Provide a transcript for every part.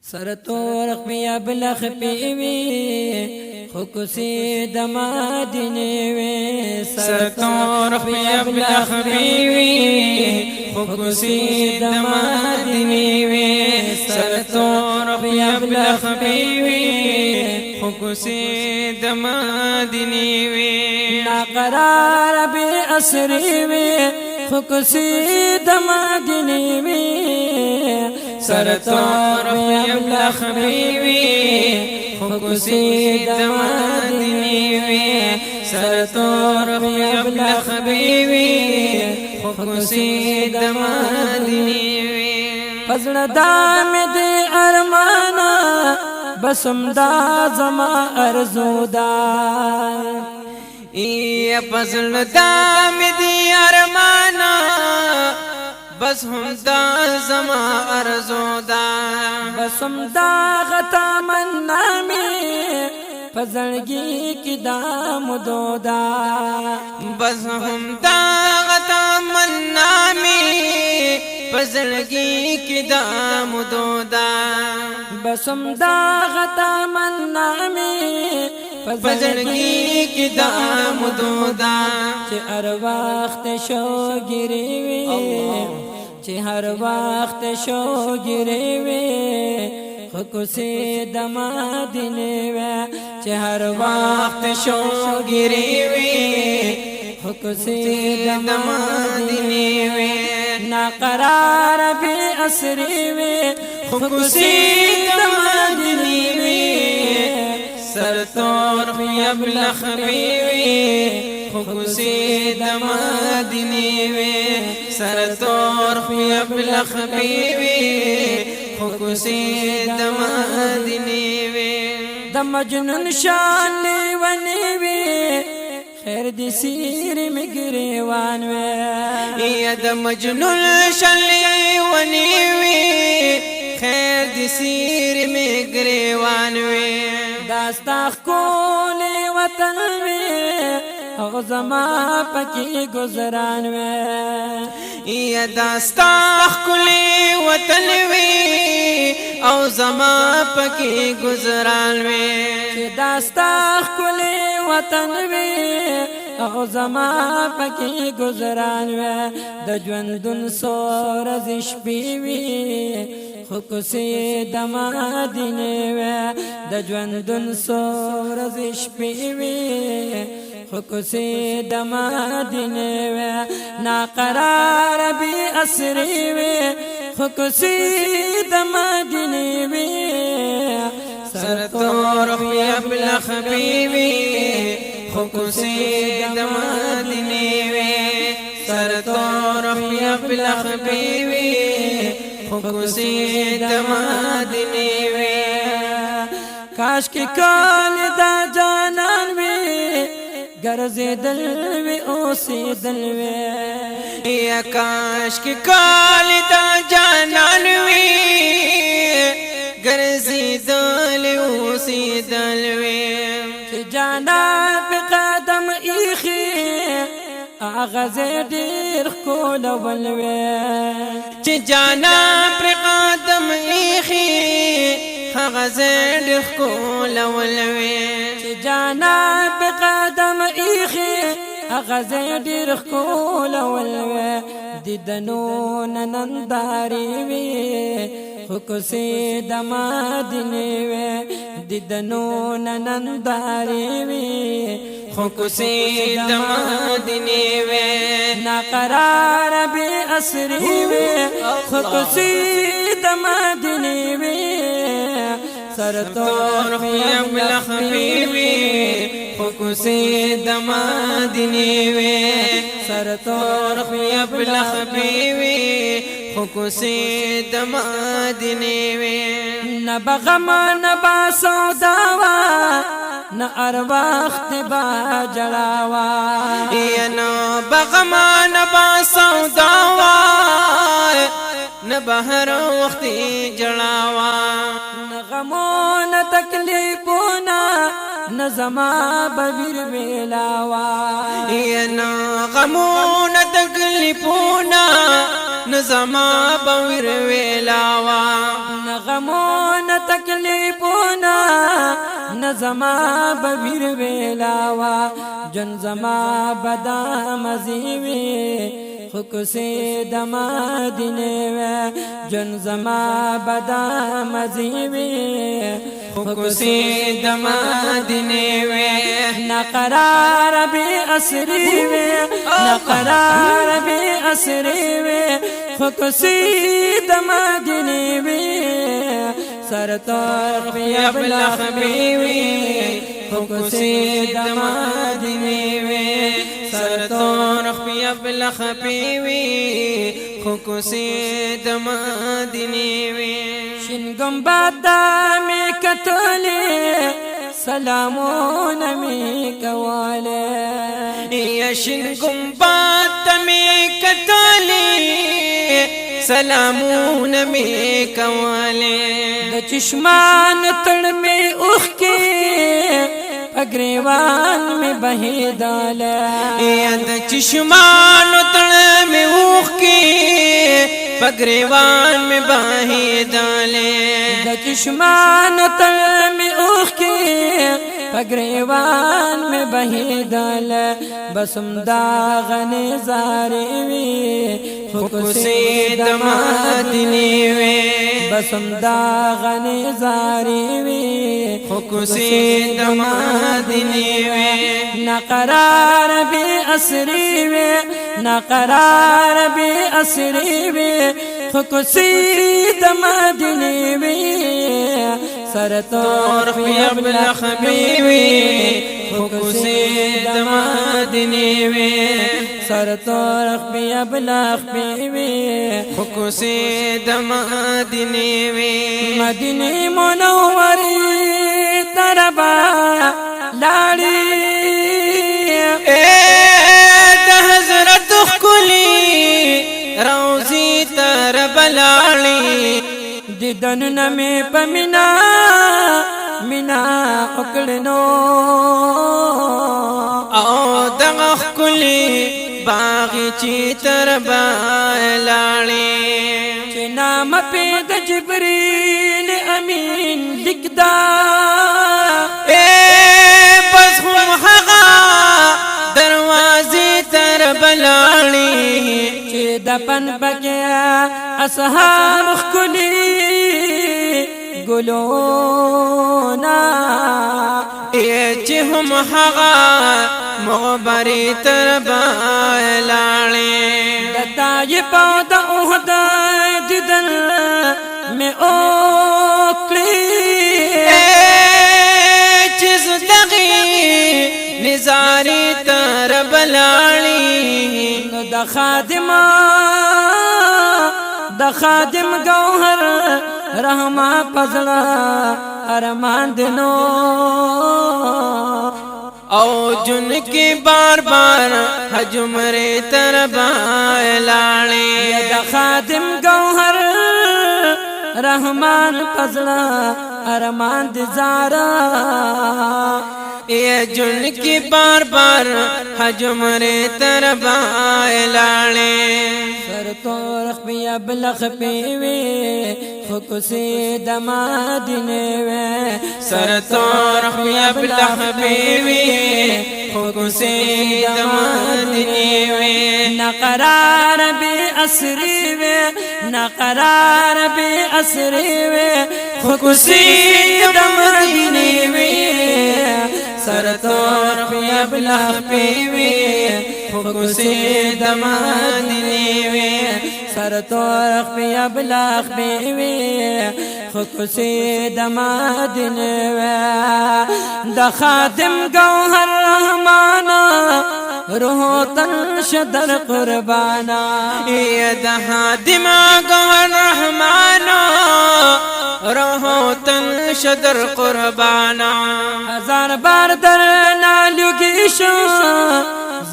سرتور بیا بلخ پیوی خوکسی دما دینوی سرتور بیا بلخ پیوی خوکسی دما دینوی سرتور بیا بلخ پیوی خوکسی دما دینوی ناقرار بی اسریوی خوکسی دما دینوی سرتور بیا بلخ پیوی خوکسی دما دینوی سرتور بیا بلخ پیوی خوکسی دما دینوی فزړه دام دې ارمانا بسم دا زما ارزو دا ای فزړه دام دې ارمانا بس هم دا زما ارزو دا بسم دا غتا مننا می فزړګي کی دا مدو دا بس هم دا غتا مننا می فزړګي کی دا مدو دا بسم دا غتا مننا می فزړګي کی دا مدو دا چې هر وخت شو ګری وي چې هر وخت شو ګری وي خوکسی دما دینوی چې هر وخت شو ګری وي خوکسی دما دینوی ناقرار بی اسری وی خوکسی دما دینوی سرتور بیا بلخ پیوی خوکسی دما دینوی سرتور بیا بلخ پیوی خوکسی دما دینوی د مجنون شان ونیوی خیر دی سیر مگریوان وی یا د مجنون شان ونیوی خیر دی سیر مگریوان وی داستاخ کولی وطن وی او زما پکی گزران وی یا داستاخ کولی وطن وی او زما پکی گزران وی داستاخ کولی وطن وی او زما پکی گزران وی د ژوندون سورز شپې وی خوکسی دما دینوی د ژوندون سورز شپې وی خوکسی دما دینوی ناقرار بی اسری وی خوکسی دما دینوی سرتور بیا بلخ پیوی خوکسی دما دینوی سرتور بیا بلخ پیوی خوکسی دما دینوی کاش کی کال دا جانان وی گرزی دل وی اوسی دل وی یا کاش کی کال دا جانان وی گرزی دل اوسی دل وی جانا پی قدم ایخی آغاز دیر کول ولوی چې جانا پر قدم ایخی آغاز دیر کول ولوی چې جانا پی قدم ایخی آغاز دیر کول ولوی دیدنو نننداری وی خوکسی دما دینوی دیدنو نننداری وی خوکسی دما دینوی ناقرار بی اسری وی خوکسی دما دینوی سرتور بیا بلخ پیوی خوکسی دما دینوی سرتور بیا بلخ پیوی خوکسی دما دینوی نبغم نبا سوداوا نا ارواخت با جلاوا یا نا بغم نبا سوداوا نبا هر وقت جلاوا غمون تکلیفونا نزما بویر ویلاوا نا غمون تکلیفونا نزما بویر ویلاوا غمون تکلیفونا نزما بویر ویلاوا جن زما بدا مزیوی خکسی دما دینوی جن زما بدا مزیوی خکسی دما دینوی نقرار بی اسریوی نقرار بی اسریوی خکسی دما دینوی سر طرف یبلغ بیوی خکسی دما دینوی سر طرف یبلغ بیوی خکسی دما دینوی شن گنبد می کتلی سلامون می کواله یا شن گنبد می کتلی سلامون می کواله د چشمان تړ می اوخ کې پګریوان می بهیداله یا د چشمان تړ می اوخ کې پګریوان می بهیداله د چشمان تړ می اوخ کې پګریوان می بهیداله بسم دا غنی زاری وی خکسی دما دینوی بسم دا غنی زاری وی خکسی دما دینوی نقرار بی اسری وی نقرار بی اسری وی خکسی دما دینوی سر طرف یبلغ بیوی خکسی دما دینوی سر طرف یبلغ بیوی خکسی دما دینوی مدینه منوری تربا لاړی د حضرت خلی روزی تربا لاړی دیدن نمی پمینا مینا پکڑنو او دغه خلی باغی چی تربا لاړی چې نام په د جبريل امين لیکدا بس هم هغه دروازې تربا لاړی چې دپن بګیا اصحاب خلی ګلونا چې هم هغه مغبري تربا لاړی دای په د اوهد دیدن می اوکلی چې زدغي نزاری تربا لاړی د خادم گوهر رحمه پزړه ارمان دنو او جن کی بار بار حجمر تربا لاړی د خادم گوهر رحمان پزړه ارمان د زارا یہ جن کی بار بار حجمر تربا لاړی سر تورخ بیا بلخ پیوی خکسی دما دینوی سر تورخ بیا بلخ پیوی خکسی دما دینوی نقرار بی اسری وی نقرار بی اسری وی خکسی دما دینوی سر تورخ بیا بلخ پیوی خکسی دما دینوی سر تورخ بیا بلخ پیوی خکسی دما دینوی د خادم گوهر رحمانا روح تن شدر قربانا یہ د خادم گوهر رحمانا روح تن شدر قربانا هزار بار در نالوگی شو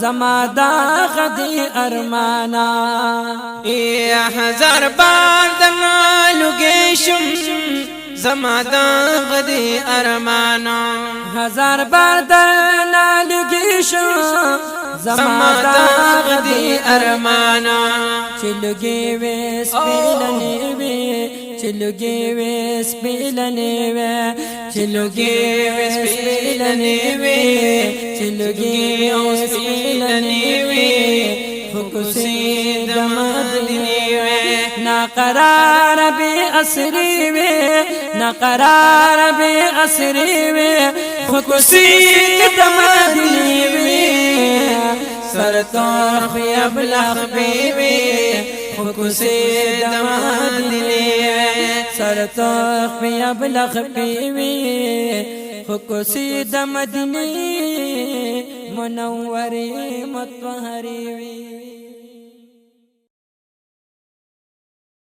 زما دا غدی ارمانا یا هزار بار در نالوگی شم زما دا غدي ارمانو هزار بار درنا لگی شو زما دا غدي ارمانو چلگی وی سپیلنی وی چلگی وی سپیلنی وی چلگی وی سپیلنی وی چلگی وی سپیلنی وی فکسی دمدنی وی ناقرار بی اسری وی ناقرار بی اسری وی فکسی دمدنی وی سرطان خی ابلغ بی وی فکسی دمدنی وی سرطان خی ابلغ بی وی فکسی دمدنی منوری مطهری وی